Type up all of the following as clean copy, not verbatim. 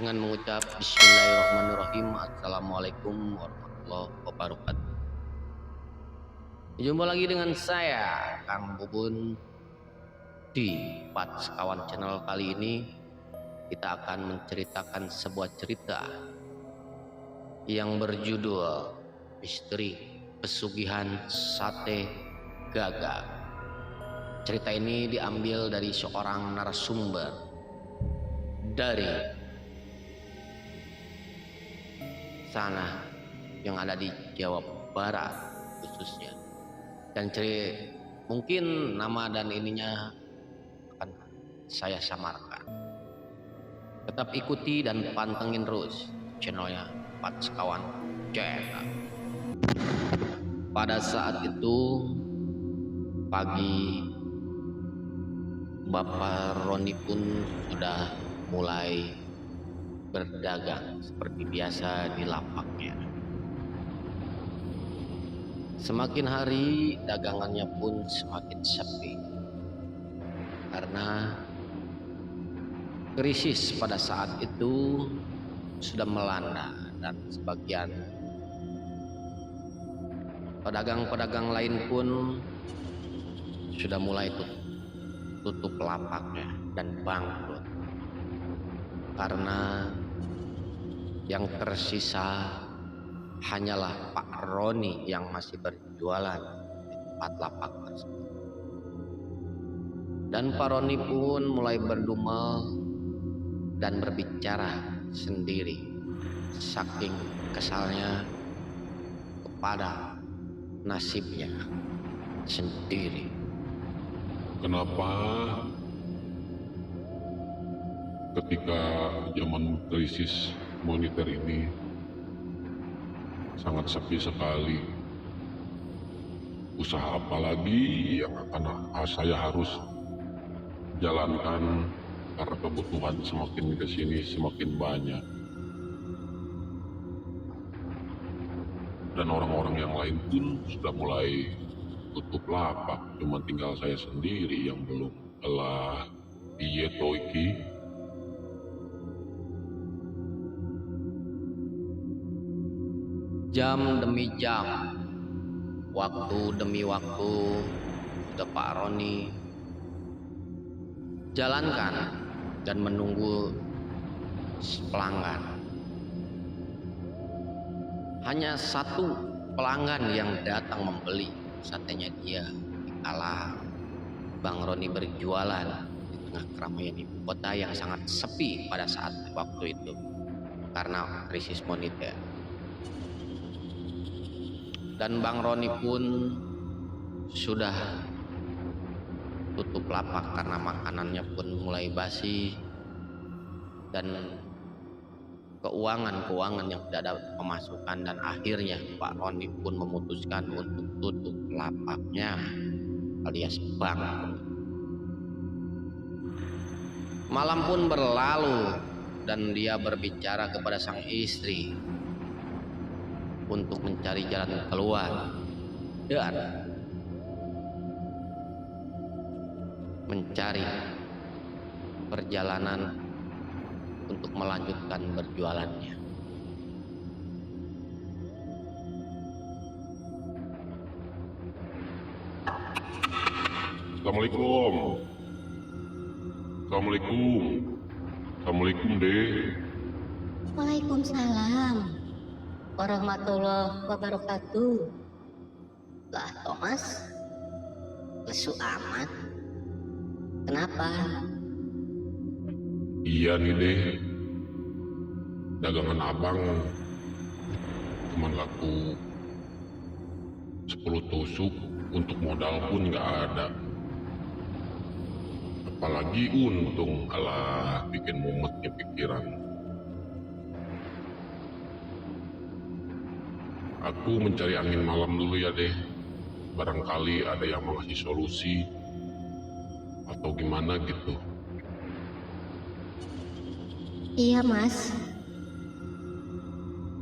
dengan mengucap Bismillahirrahmanirrahim. Assalamualaikum warahmatullahi wabarakatuh. Jumpa lagi dengan saya Kang Bubun di Pat Sekawan Channel. Kali ini kita akan menceritakan sebuah cerita yang berjudul Misteri Pesugihan Sate Gagal. Cerita ini diambil dari seorang narasumber dari sana yang ada di Jawa Barat khususnya, dan mungkin nama dan ininya akan saya samarkan. Tetap ikuti dan pantengin terus channelnya Pat Sekawan Channel. Pada saat itu pagi, Bapak Roni pun sudah mulai berdagang seperti biasa di lapaknya. Semakin hari dagangannya pun semakin sepi karena krisis pada saat itu sudah melanda, dan sebagian pedagang-pedagang lain pun sudah mulai tutup lapaknya dan bangkrut, karena yang tersisa hanyalah Pak Roni yang masih berjualan di tempat lapak tersebut. Dan Pak Roni pun mulai berdumel dan berbicara sendiri, saking kesalnya kepada nasibnya sendiri. Kenapa ketika zaman krisis moneter ini sangat sepi sekali? Usaha apa lagi yang akan saya harus jalankan karena kebutuhan semakin kesini semakin banyak, dan orang-orang yang lain pun sudah mulai tutup lapak, cuma tinggal saya sendiri yang belum. Alah, piye to iki? Jam demi jam, waktu demi waktu, sudah Pak Roni jalankan dan menunggu pelanggan. Hanya satu pelanggan yang datang membeli satenya dia, dikala Bang Roni berjualan di tengah keramaian ibu kota yang sangat sepi pada saat waktu itu karena krisis moneter. Dan Bang Roni pun sudah tutup lapak karena makanannya pun mulai basi dan keuangan yang tidak ada pemasukan, dan akhirnya Pak Roni pun memutuskan untuk tutup lapaknya alias bangkrut. Malam pun berlalu dan dia berbicara kepada sang istri untuk mencari jalan keluar dan mencari perjalanan untuk melanjutkan berjualannya. Assalamualaikum. Assalamualaikum. Assalamualaikum, Dek. Waalaikumsalam warahmatullahi wabarakatuh. Lah Thomas, lesu amat. Kenapa? Iya nih, Dek. Dagangan abang cuma laku 10 tusuk, untuk modal pun nggak ada. Apalagi untung, alah bikin mumetnya pikiran. Aku mencari angin malam dulu ya, Deh. Barangkali ada yang mengasih solusi atau gimana gitu. Iya Mas,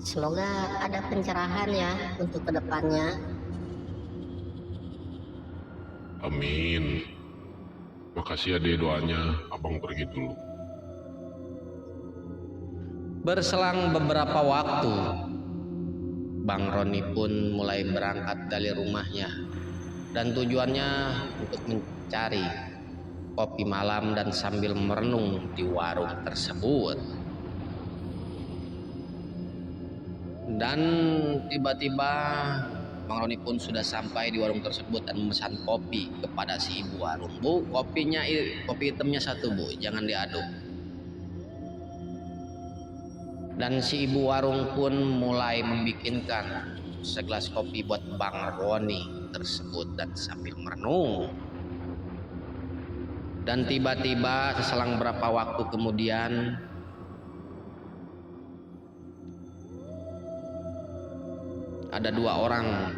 semoga ada pencerahan ya untuk kedepannya. Amin. Makasih ya, Deh, doanya. Abang pergi dulu. Berselang beberapa waktu, Bang Roni pun mulai berangkat dari rumahnya dan tujuannya untuk mencari kopi malam dan sambil merenung di warung tersebut. Dan tiba-tiba Bang Roni pun sudah sampai di warung tersebut dan memesan kopi kepada si ibu warung. Bu, kopinya kopi hitamnya satu bu, jangan diaduk. Dan si ibu warung pun mulai membikinkan segelas kopi buat Bang Roni tersebut dan sambil merenung. Dan tiba-tiba seselang berapa waktu kemudian ada dua orang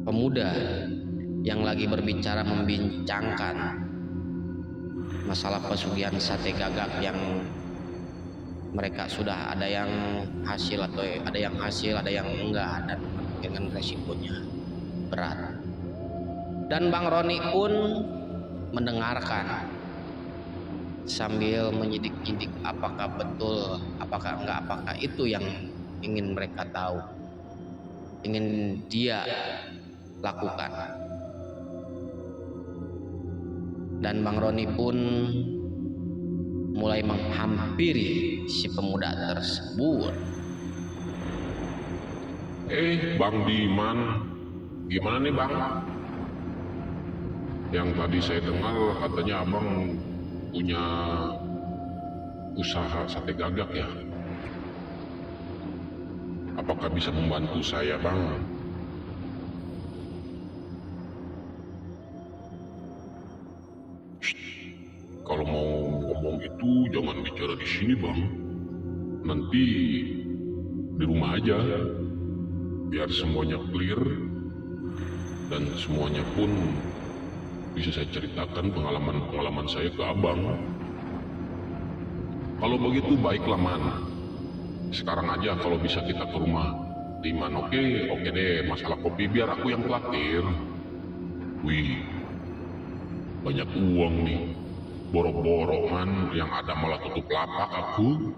pemuda yang lagi berbicara membincangkan masalah pesugihan sate gagak yang mereka sudah ada yang hasil atau ada yang hasil, ada yang enggak, dan dengan resikonya berat. Dan Bang Roni pun mendengarkan sambil menyidik-nyidik apakah betul, apakah enggak, apakah itu yang ingin mereka tahu, ingin dia lakukan. Dan Bang Roni pun mulai menghampiri si pemuda tersebut. Bang Diman, gimana nih bang? Yang tadi saya dengar katanya abang punya usaha sate gagak ya? Apakah bisa membantu saya bang? Kalau mau ngomong itu jangan bicara di sini bang. Nanti di rumah aja, biar semuanya clear dan semuanya pun bisa saya ceritakan pengalaman saya ke abang. Kalau begitu baiklah man. Sekarang aja kalau bisa kita ke rumah Diman. Oke deh, masalah kopi biar aku yang traktir. Wih, banyak uang nih. Boro-boro man, yang ada malah tutup lapak aku.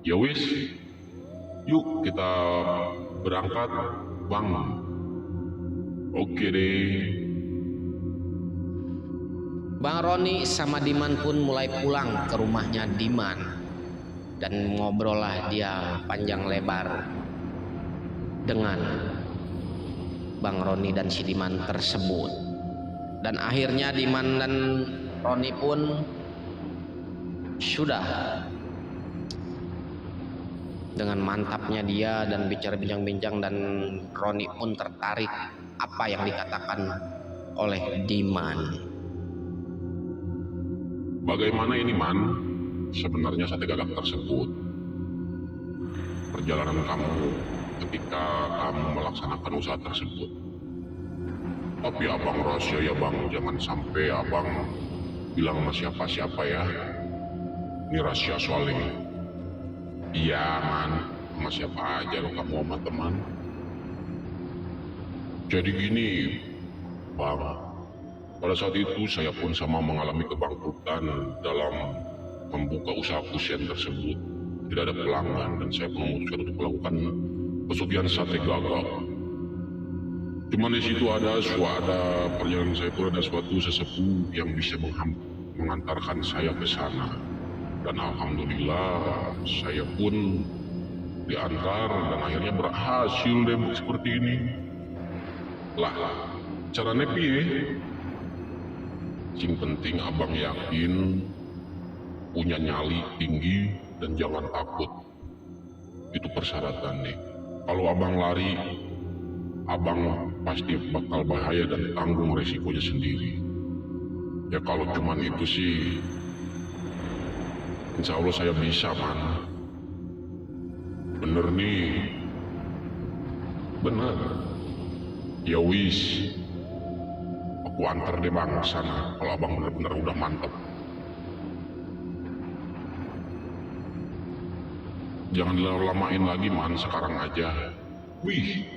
Ya wis, yuk kita berangkat bang. Oke deh. Bang Roni sama Diman pun mulai pulang ke rumahnya Diman dan ngobrol lah dia panjang lebar dengan Bang Roni dan si Diman tersebut. Dan akhirnya Diman dan Roni pun sudah dengan mantapnya dia dan bicara bincang-bincang, dan Roni pun tertarik apa yang dikatakan oleh Diman. Bagaimana ini man, sebenarnya sate gagak tersebut? Perjalanan kamu ketika kamu melaksanakan usaha tersebut. Tapi abang rahasia ya bang, jangan sampai abang bilang sama siapa-siapa ya. Ini rahasia soalnya. Iya man, sama siapa aja lo kamu sama teman. Jadi gini bang, pada saat itu saya pun sama mengalami kebangkrutan dalam membuka usaha kusen tersebut. Tidak ada pelanggan dan saya pun memutuskan untuk melakukan pesugihan sate gagak. Cuman di situ ada perjalanan saya itu ada suatu sesepuh yang bisa mengantarkan saya ke sana. Dan alhamdulillah saya pun diantar dan akhirnya berhasil deh seperti ini. Lah, caranya piye? Yang penting abang yakin, punya nyali tinggi dan jangan takut. Itu persyaratan nih. Kalau abang lari, abang pasti bakal bahaya dan tanggung resikonya sendiri. Ya kalau cuman itu sih, insya Allah saya bisa man. Bener nih. Bener. Ya wis. Aku antar deh bang ke sana kalau abang bener-bener udah mantep. Jangan dilama-lamain lagi man, sekarang aja. Wih,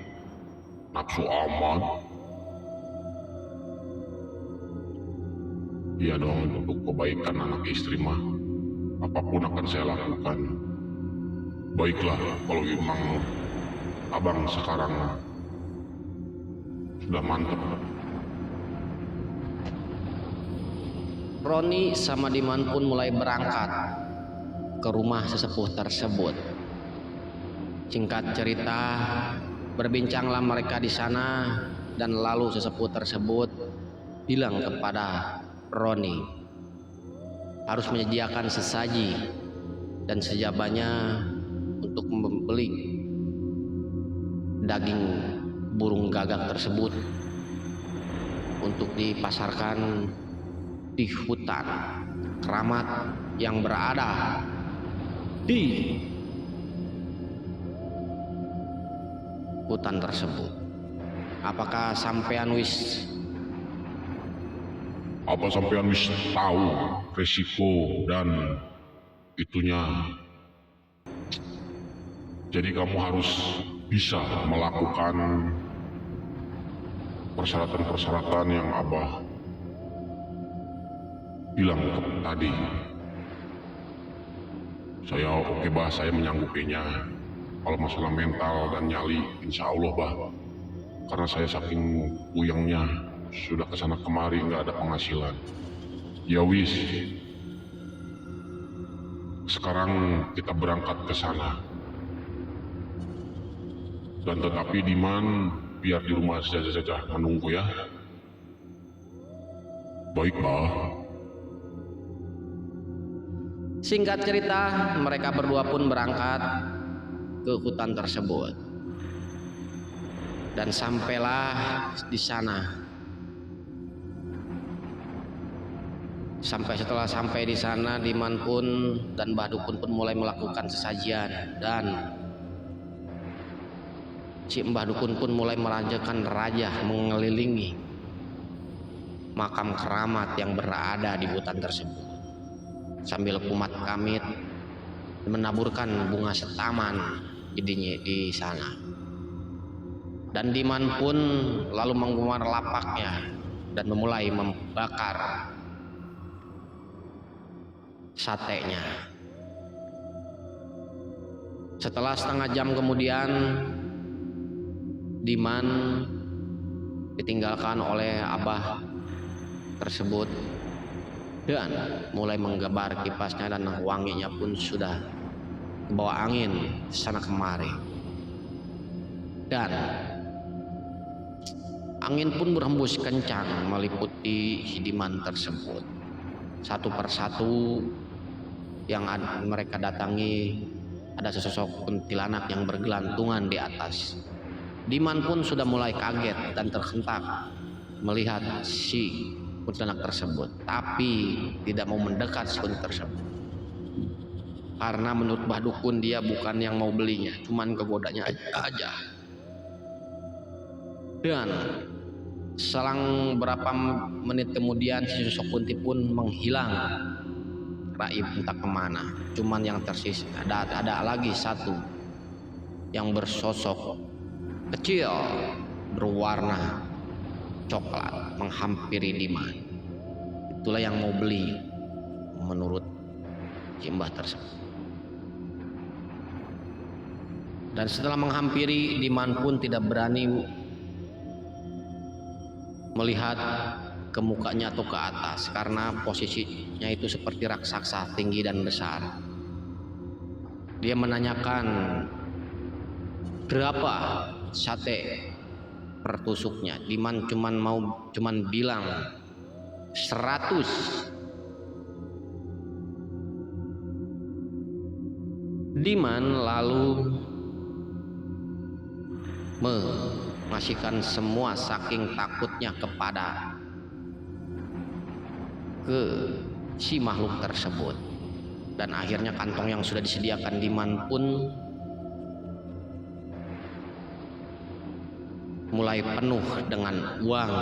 nafsu amat. Iya dong, untuk kebaikan anak istri mah, apapun akan saya lakukan. Baiklah, kalau memang abang sekarang sudah mantap. Roni sama Diman pun mulai berangkat ke rumah sesepuh tersebut. Singkat cerita, berbincanglah mereka di sana dan lalu sesepuh tersebut bilang kepada Roni harus menyediakan sesaji dan sejabannya untuk membeli daging burung gagak tersebut untuk dipasarkan di hutan keramat yang berada di hutan tersebut. Apakah sampean wis tahu resiko dan itunya? Jadi kamu harus bisa melakukan persyaratan-persyaratan yang Abah bilang tadi. Saya oke bah, saya menyanggupinya. Kalau masalah mental dan nyali, insya Allah bah. Karena saya saking puyengnya, sudah kesana kemari nggak ada penghasilan. Ya wis, sekarang kita berangkat ke sana. Dan tetapi Diman biar di rumah saja menunggu ya. Baik bah. Singkat cerita, mereka berdua pun berangkat ke hutan tersebut. Dan sampailah di sana. Setelah sampai di sana, Diman pun dan Mbah Dukun pun mulai melakukan sesajian, dan si Mbah Dukun pun mulai meranjakan raja mengelilingi makam keramat yang berada di hutan tersebut sambil kumat kamit menaburkan bunga setaman di sana. Dan Diman pun lalu mengeluarkan lapaknya dan memulai membakar satenya. Setelah setengah jam kemudian, Diman ditinggalkan oleh Abah tersebut dan mulai menggebar kipasnya, dan wanginya pun sudah kebawa angin sana kemari. Dan angin pun berhembus kencang meliputi Diman tersebut. Satu persatu yang mereka datangi, ada sesosok kuntilanak yang bergelantungan di atas. Diman pun sudah mulai kaget dan terhentak melihat si kuntilanak tersebut, tapi tidak mau mendekat si kuntilanak tersebut. Karena menurut Mbah Dukun dia bukan yang mau belinya, cuman kegodanya aja. Dan selang berapa menit kemudian si sosok kunti pun menghilang, raib entah kemana. Cuman yang tersisa ada lagi satu yang bersosok kecil berwarna coklat menghampiri Diman. Itulah yang mau beli menurut Mbah tersebut. Dan setelah menghampiri, Diman pun tidak berani melihat ke mukanya atau ke atas karena posisinya itu seperti raksasa tinggi dan besar. Dia menanyakan berapa sate per tusuknya. Diman cuman bilang 100. Diman lalu mengasihkan semua saking takutnya kepada si makhluk tersebut. Dan akhirnya kantong yang sudah disediakan Diman pun mulai penuh dengan uang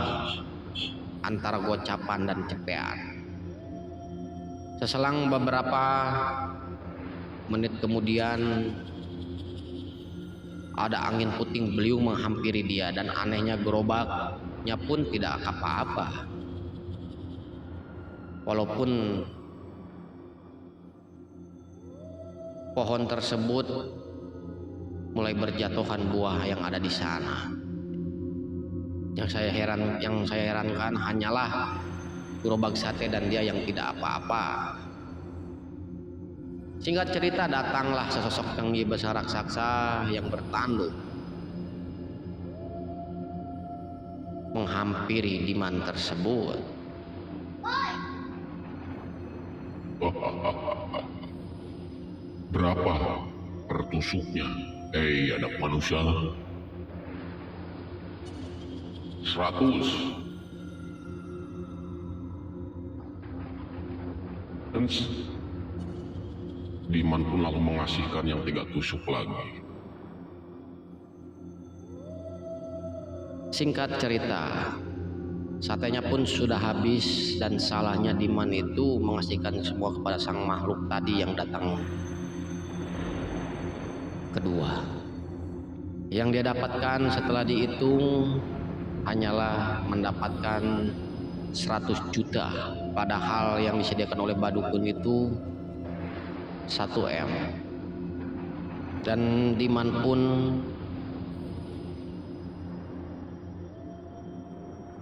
antara gocapan dan cepean. Seselang beberapa menit kemudian ada angin puting beliung menghampiri dia, dan anehnya gerobaknya pun tidak apa-apa. Walaupun pohon tersebut mulai berjatuhan buah yang ada di sana. Yang saya herankan hanyalah gerobak sate dan dia yang tidak apa-apa. Singkat cerita, datanglah sesosok yang besar raksasa yang bertanduk menghampiri Diman tersebut. Berapa pertusuknya? Anak manusia. 100. Dan Diman pun lalu mengasihkan yang 3 tusuk lagi. Singkat cerita, satenya pun sudah habis dan salahnya Diman itu mengasihkan semua kepada sang makhluk tadi yang datang kedua. Yang dia dapatkan setelah dihitung hanyalah mendapatkan 100 juta, padahal yang disediakan oleh Badukun itu 1 M. Dan Diman pun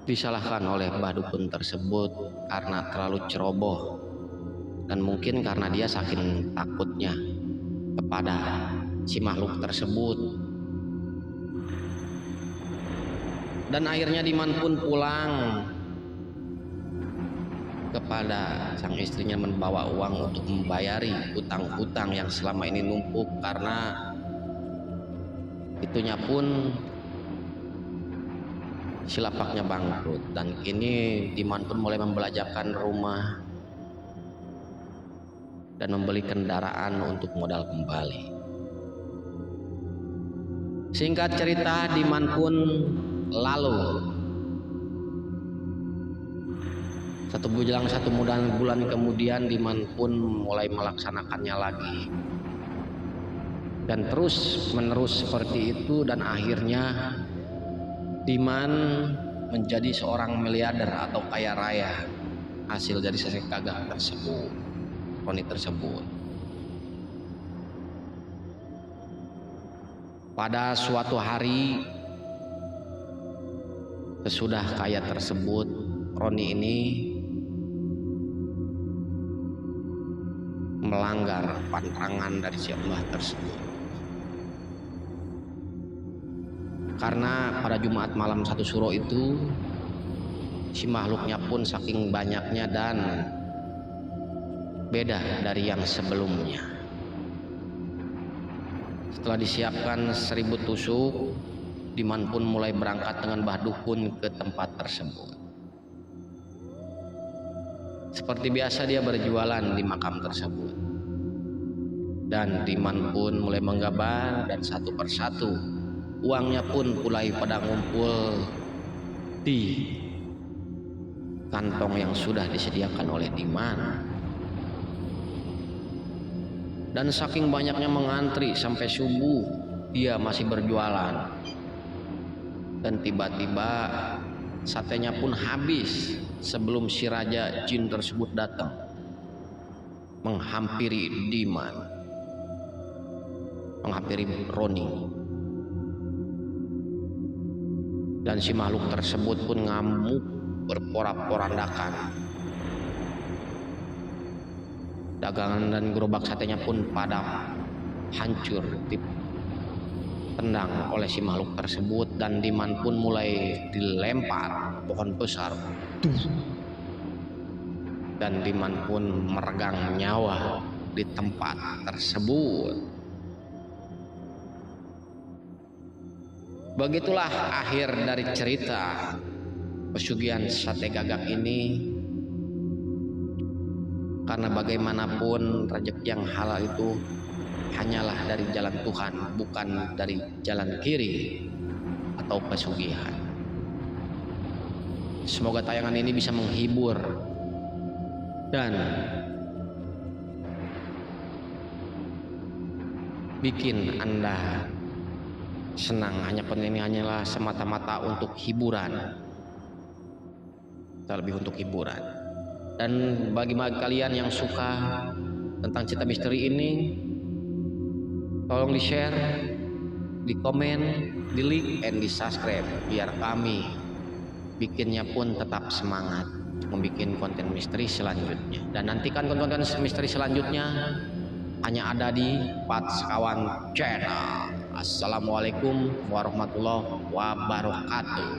disalahkan oleh Badukun tersebut karena terlalu ceroboh, dan mungkin karena dia saking takutnya kepada si makhluk tersebut. Dan akhirnya Diman pun pulang kepada sang istrinya membawa uang untuk membayari hutang-hutang yang selama ini numpuk, karena itunya pun si lapaknya bangkrut. Dan kini Diman pun mulai membelajarkan rumah dan membeli kendaraan untuk modal kembali. Singkat cerita, Diman pun lalu satu bulan kemudian Diman pun mulai melaksanakannya lagi, dan terus menerus seperti itu, dan akhirnya Diman menjadi seorang miliarder atau kaya raya hasil dari sate gagak tersebut, Roni tersebut. Pada suatu hari sesudah kaya tersebut, Roni ini melanggar pantangan dari si Allah tersebut. Karena pada Jumat malam 1 Suro itu, si makhluknya pun saking banyaknya dan beda dari yang sebelumnya. Setelah disiapkan 1000 tusuk, Diman pun mulai berangkat dengan Badukun ke tempat tersebut. Seperti biasa dia berjualan di makam tersebut, dan Diman pun mulai menggabar, dan satu persatu uangnya pun mulai pada ngumpul di kantong yang sudah disediakan oleh Diman. Dan saking banyaknya mengantri sampai subuh, dia masih berjualan. Dan tiba-tiba satenya pun habis sebelum si raja jin tersebut datang menghampiri Diman, menghampiri Roni. Dan si makhluk tersebut pun ngamuk berporak-porandakan. Dagangan dan gerobak satenya pun pada hancur ditendang oleh si makhluk tersebut, dan Diman pun mulai dilempar pohon besar. Dan Diman pun meregang nyawa di tempat tersebut. Begitulah akhir dari cerita pesugihan sate gagak ini. Karena bagaimanapun rezeki yang halal itu hanyalah dari jalan Tuhan, bukan dari jalan kiri atau pesugihan. Semoga tayangan ini bisa menghibur dan bikin Anda senang. Hanya ini hanyalah semata-mata untuk hiburan, terlebih untuk hiburan. Dan bagi kalian yang suka tentang cerita misteri ini, tolong di-share di komen, di like, and di subscribe biar kami bikinnya pun tetap semangat membuat konten misteri selanjutnya. Dan nantikan konten misteri selanjutnya hanya ada di Pat Sekawan Channel. Assalamualaikum warahmatullahi wabarakatuh.